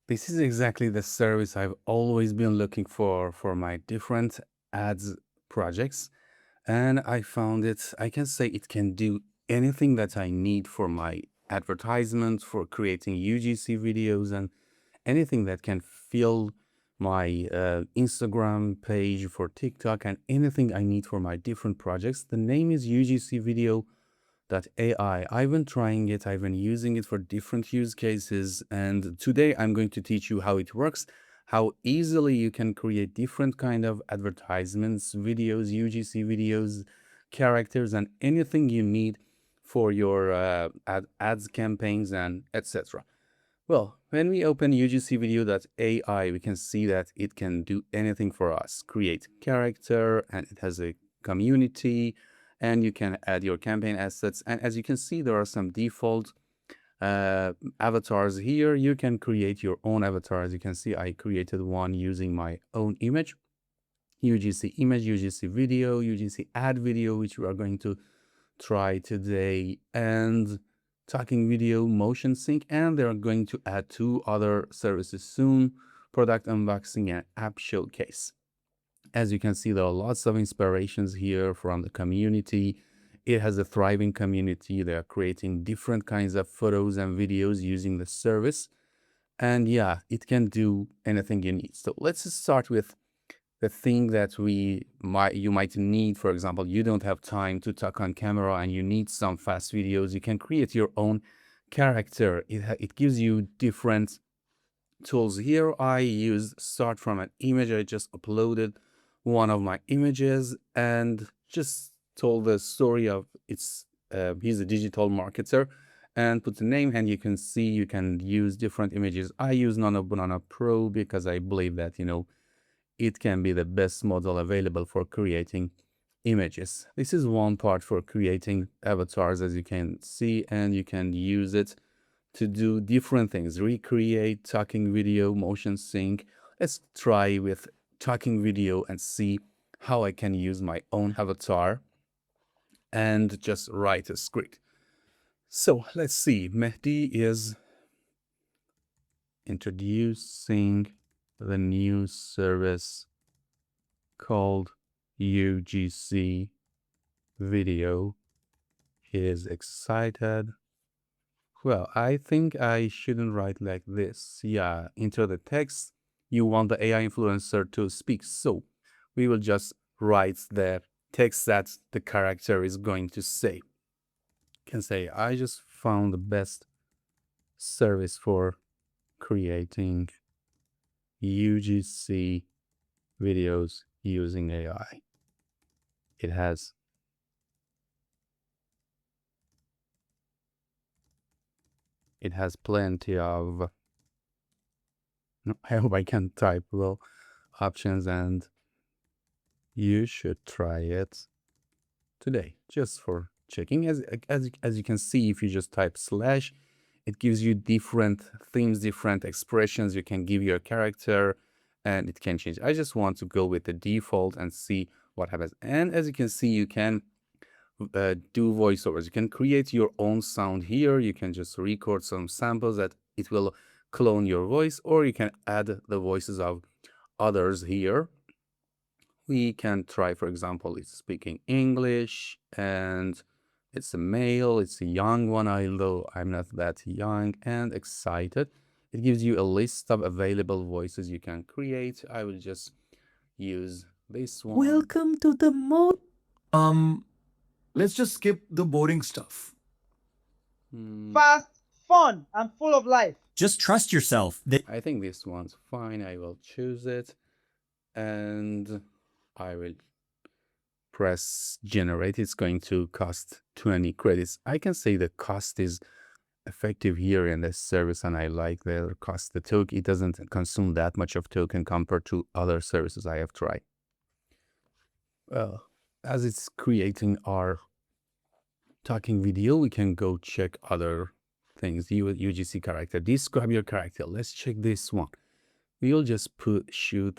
This is exactly the service I've always been looking for my different ads projects. And I found it, I can say it can do anything that I need for my advertisement, for creating UGC videos, and anything that can fill my Instagram page, for TikTok, and anything I need for my different projects. The name is UGCVideo.ai. I've been trying it, I've been using it for different use cases, and today I'm going to teach you how it works, how easily you can create different kind of advertisements, videos, UGC videos, characters, and anything you need for your ads campaigns and etc. Well, when we open UGCVideo.ai, we can see that it can do anything for us. Create character, and it has a community, and you can add your campaign assets. And as you can see, there are some default avatars here. You can create your own avatar. As you can see, I created one using my own image. UGC image, UGC video, UGC ad video, which we are going to try today, and talking video, motion sync, and they're going to add two other services soon: product unboxing and app showcase. As you can see, there are lots of inspirations here from the community. It has a thriving community. They are creating different kinds of photos and videos using the service. And yeah, it can do anything you need. So let's start with the thing that you might need. For example, you don't have time to talk on camera and you need some fast videos. You can create your own character. It gives you different tools. Here I used start from an image. I just uploaded one of my images and just told the story of he's a digital marketer, and put the name, and you can see you can use different images. I use Nano Banana Pro because I believe that it can be the best model available for creating images. This is one part for creating avatars, as you can see, and you can use it to do different things: recreate, talking video, motion sync. Let's try with talking video and see how I can use my own avatar and just write a script. So let's see. Mehdi is introducing the new service called UGC Video. He is excited. Well, I think I shouldn't write like this. Yeah, enter the text you want the AI influencer to speak. So we will just write the text that the character is going to say. You can say, I just found the best service for creating UGC videos using AI. It has plenty of, I hope I can type well, options, and you should try it today just for checking. As you can see, if you just type slash, it gives you different themes, different expressions you can give your character, and it can change. I just want to go with the default and see what happens. And as you can see, you can do voiceovers. You can create your own sound here. You can just record some samples that it will clone your voice, or you can add the voices of others here. We can try, for example, it's speaking English and it's a male, it's a young one, although I'm not that young, and excited. It gives you a list of available voices you can create. I will just use this one. Welcome to the mode. Let's just skip the boring stuff. Fast, fun, and full of life. Just trust yourself. I think this one's fine. I will choose it and I will press generate. It's going to cost 20 credits. I can say the cost is effective here in this service, and I like the cost. The token, it doesn't consume that much of token compared to other services I have tried. Well, as it's creating our talking video, we can go check other things. UGC character, describe your character. Let's check this one. We'll just choose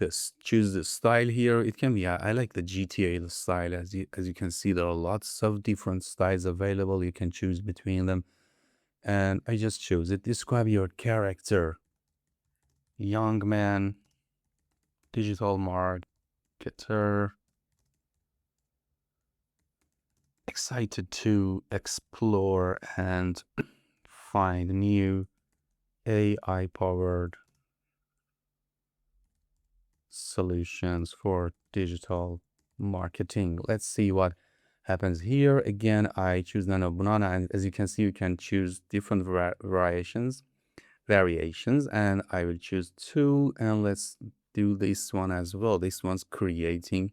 the style here. It can be, I like the GTA style. As you can see, there are lots of different styles available. You can choose between them. And I just chose it. Describe your character. young man, digital marketer, excited to explore and find new AI-powered solutions for digital marketing. Let's see what happens here. Again, I choose Nano Banana, and as you can see, you can choose different variations, and I will choose 2, and let's do this one as well. This one's creating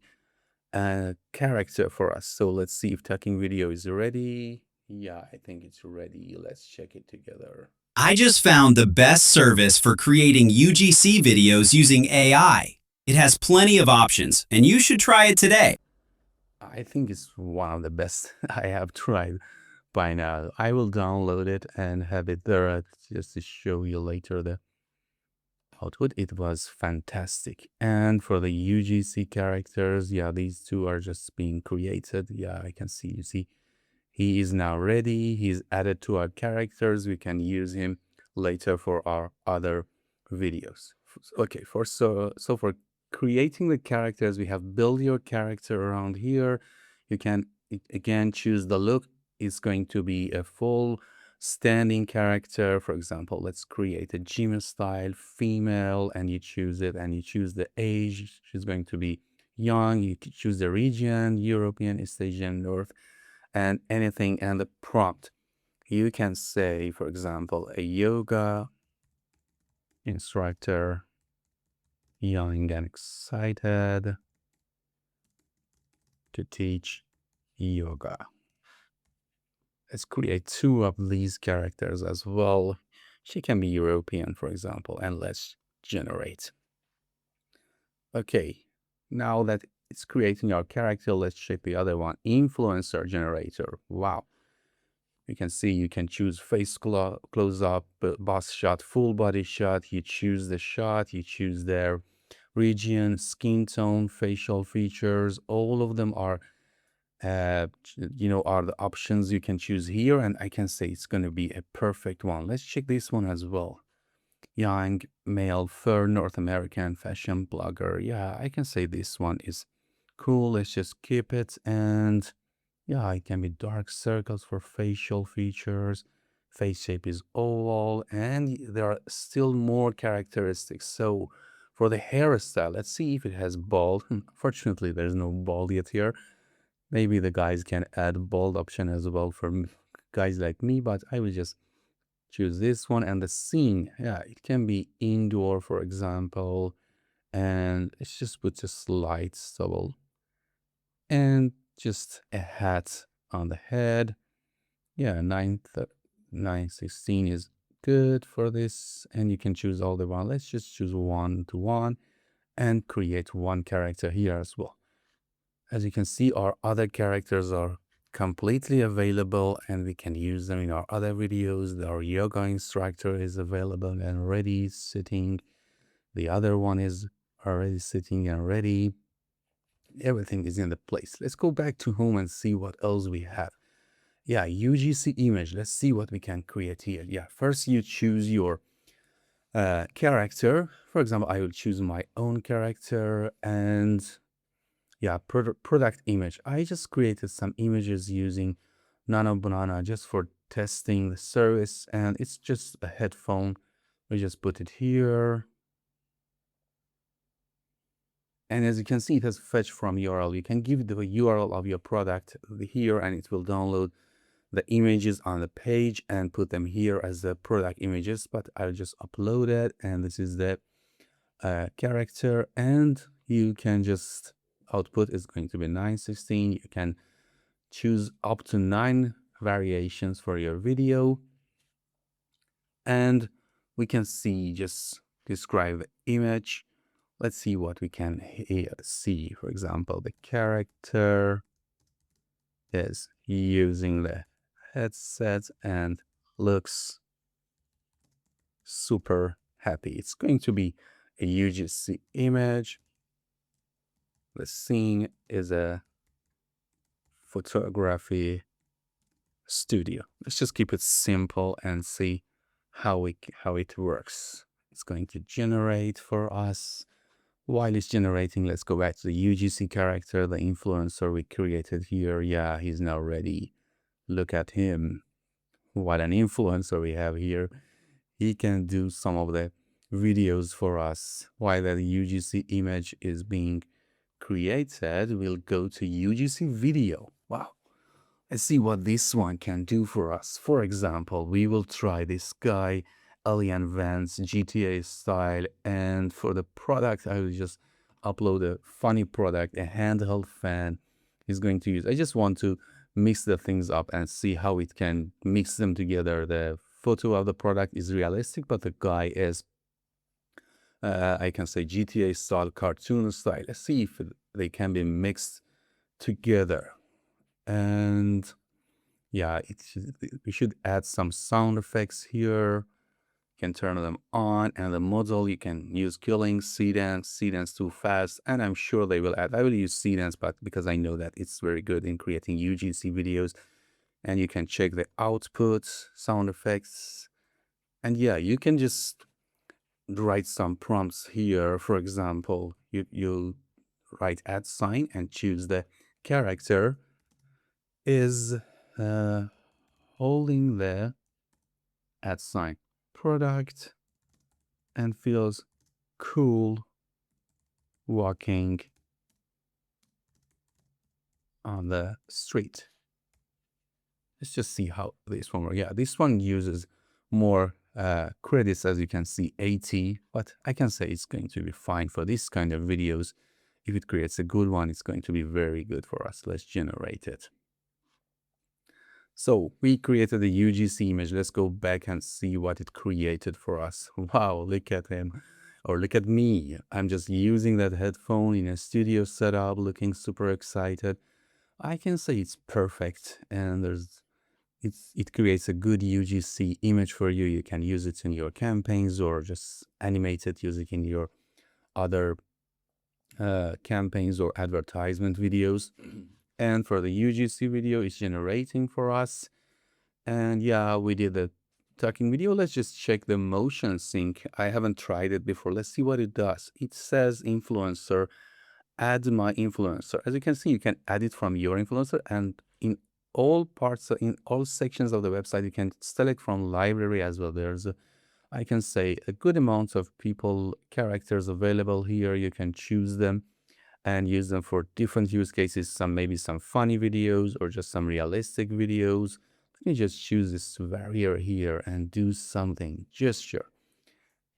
a character for us. So let's see if talking video is ready. Yeah, I think it's ready. Let's check it together. I just found the best service for creating UGC videos using AI. It has plenty of options, and you should try it today. I think it's one of the best I have tried by now. I will download it and have it there just to show you later the output. It was fantastic. And for the UGC characters, yeah, these 2 are just being created. Yeah, I can see, you see, he is now ready. He's added to our characters. We can use him later for our other videos. Okay, so for creating the characters, we have build your character around here. You can again choose the look. It's going to be a full standing character. For example, let's create a gym style female, and you choose it, and you choose the age. She's going to be young. You choose the region, European, East Asian, North, and anything, and the prompt. You can say, for example, a yoga instructor, young and excited to teach yoga. Let's create 2 of these characters as well. She can be European, for example, and let's generate. Okay, now that it's creating our character, let's check the other one, influencer generator. Wow. You can see you can choose face close-up, boss shot, full body shot. You choose the shot, you choose their region, skin tone, facial features. All of them are, are the options you can choose here. And I can say it's going to be a perfect one. Let's check this one as well. Young, male, fur, North American, fashion blogger. Yeah, I can say this one is cool. Let's just keep it. And yeah, it can be dark circles for facial features. Face shape is oval, and there are still more characteristics. So for the hairstyle, let's see if it has bald. Fortunately, there's no bald yet here. Maybe the guys can add bald option as well for guys like me, but I will just choose this one. And the scene, yeah, it can be indoor, for example, and it's just put a slight stubble and just a hat on the head. Yeah, 916 is good for this, and you can choose all the one. Let's just choose 1-to-1 and create one character here as well. As you can see, our other characters are completely available, and we can use them in our other videos. Our yoga instructor is available and ready, sitting. The other one is already sitting and ready. Everything is in the place. Let's go back to home and see what else we have. Yeah, UGC image. Let's see what we can create here. Yeah, first you choose your character. For example, I will choose my own character, and yeah, product image. I just created some images using Nano Banana just for testing the service, and it's just a headphone. We just put it here. And as you can see, it has fetch from URL. You can give the URL of your product here, and it will download the images on the page and put them here as the product images. But I'll just upload it, and this is the character, and you can just output is going to be 916. You can choose up to 9 variations for your video, and we can see, just describe the image. Let's see what we can see. For example, the character is using the headset and looks super happy. It's going to be a UGC image. The scene is a photography studio. Let's just keep it simple and see how it works. It's going to generate for us. While it's generating, let's go back to the UGC character, the influencer we created here. Yeah, he's now ready. Look at him. What an influencer we have here. He can do some of the videos for us. While the UGC image is being created, we'll go to UGC video. Wow. Let's see what this one can do for us. For example, we will try this guy, Alien Vans, GTA style. And for the product, I will just upload a funny product, a handheld fan he's going to use. I just want to mix the things up and see how it can mix them together. The photo of the product is realistic, but the guy is, I can say, GTA style, cartoon style. Let's see if they can be mixed together. And yeah, we should add some sound effects here. You can turn them on, and the model you can use killing, seedance too fast, and I'm sure they will add. I will use seedance, but because I know that it's very good in creating UGC videos, and you can check the output, sound effects, and yeah, you can just write some prompts here. For example, you'll write @ and choose the character is holding the @ product and feels cool walking on the street. Let's just see how this one works. Yeah, this one uses more credits, as you can see, 80, but I can say it's going to be fine for this kind of videos. If it creates a good one, it's going to be very good for us. Let's generate it. So we created a UGC image. Let's go back and see what it created for us. Wow, look at him. Or look at me. I'm just using that headphone in a studio setup, looking super excited. I can say it's perfect, and it creates a good UGC image for you. You can use it in your campaigns or just animate it, use it in your other campaigns or advertisement videos. And for the UGC video, it's generating for us. And yeah, we did the talking video. Let's just check the motion sync. I haven't tried it before. Let's see what it does. It says influencer, add my influencer. As you can see, you can add it from your influencer, and in all parts, in all sections of the website, you can select from library as well. There's I can say a good amount of people characters available here. You can choose them and use them for different use cases, maybe some funny videos or just some realistic videos. Let me just choose this barrier here and do something, gesture.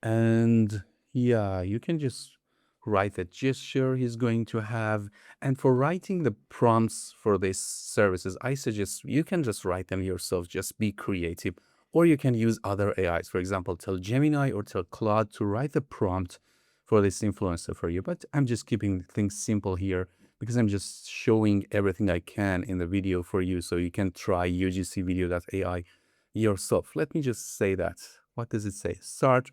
And yeah, you can just write the gesture he's going to have. And for writing the prompts for these services, I suggest you can just write them yourself, just be creative. Or you can use other AIs. For example, tell Gemini or tell Claude to write the prompt for this influencer for you. But I'm just keeping things simple here because I'm just showing everything I can in the video for you, so you can try UGCVideo.ai yourself. Let me just say that. What does it say? Start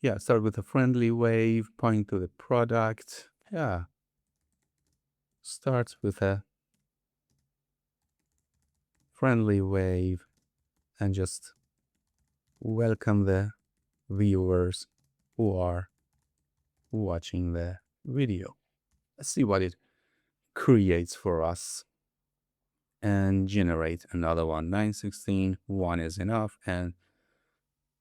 with a friendly wave, point to the product. Yeah. Start with a friendly wave and just welcome the viewers who are watching the video. Let's see what it creates for us and generate another one. 916, one is enough, and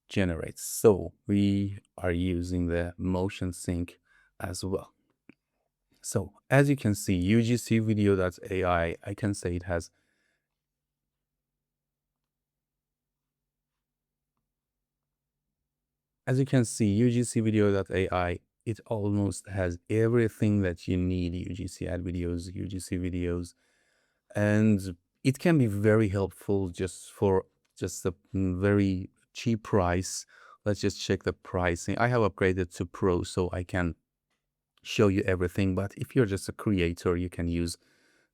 generate. So we are using the motion sync as well. So as you can see, UGCVideo.ai, I can say it has As you can see, UGCVideo.ai, it almost has everything that you need, UGC ad videos, UGC videos, and it can be very helpful just for just a very cheap price. Let's just check the pricing. I have upgraded to Pro so I can show you everything, but if you're just a creator, you can use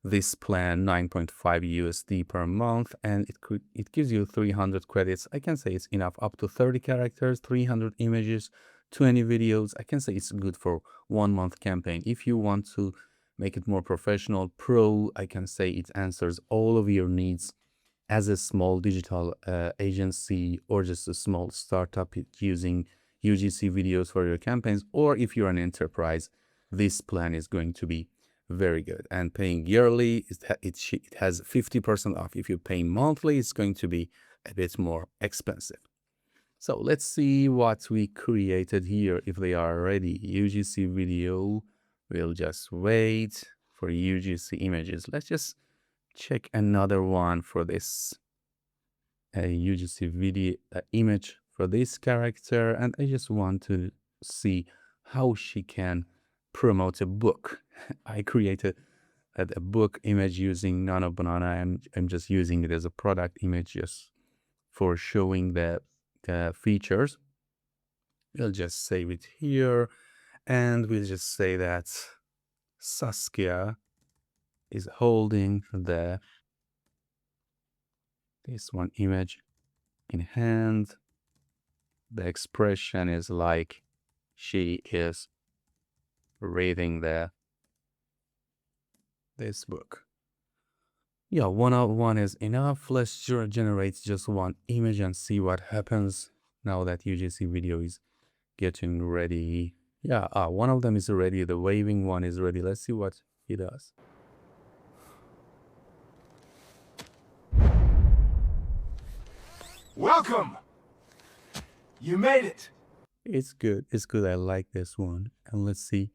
this plan, 9.5 USD per month, and it gives you 300 credits. I can say it's enough, up to 30 characters, 300 images, 20 videos. I can say it's good for 1 month campaign. If you want to make it more professional, Pro, I can say it answers all of your needs as a small digital agency or just a small startup using UGC videos for your campaigns, or if you're an enterprise, this plan is going to be very good. And paying yearly, it has 50% off. If you pay monthly, it's going to be a bit more expensive. So let's see what we created here, if they are ready. UGC video, we'll just wait for UGC images. Let's just check another one for this UGC video image for this character, and I just want to see how she can promote a book. I created a book image using Nano Banana. I'm just using it as a product image just for showing the features. We'll just save it here, and we'll just say that Saskia is holding this one image in hand. The expression is like she is reading this book. Yeah, one is enough. Let's generate just one image and see what happens now that UGC video is getting ready. Yeah, one of them is ready. The waving one is ready. Let's see what he does. Welcome! You made it! It's good. It's good. I like this one. And let's see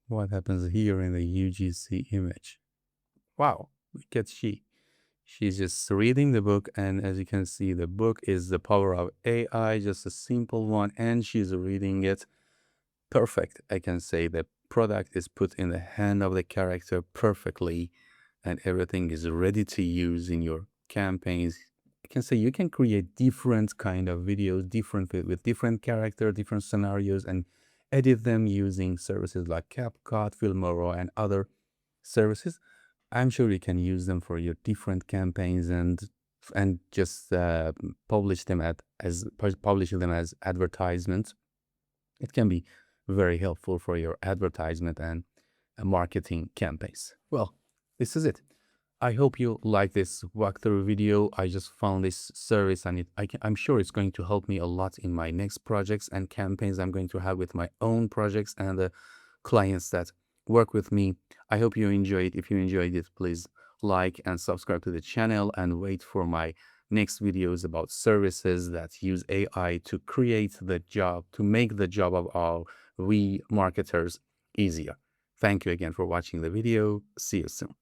what happens here in the UGC image. Wow, look at she's just reading the book, and as you can see, the book is The Power of AI, just a simple one, and she's reading it perfect. I can say the product is put in the hand of the character perfectly, and everything is ready to use in your campaigns. I can say you can create different kind of videos, with different character, different scenarios, and edit them using services like CapCut, Filmora, and other services. I'm sure you can use them for your different campaigns and just publish them as advertisements. It can be very helpful for your advertisement and marketing campaigns. Well, this is it. I hope you like this walkthrough video. I just found this service, and I'm sure it's going to help me a lot in my next projects and campaigns I'm going to have with my own projects and the clients that work with me. I hope you enjoyed. If you enjoyed it, please like and subscribe to the channel, and wait for my next videos about services that use AI to make the job of our marketers easier. Thank you again for watching the video. See you soon.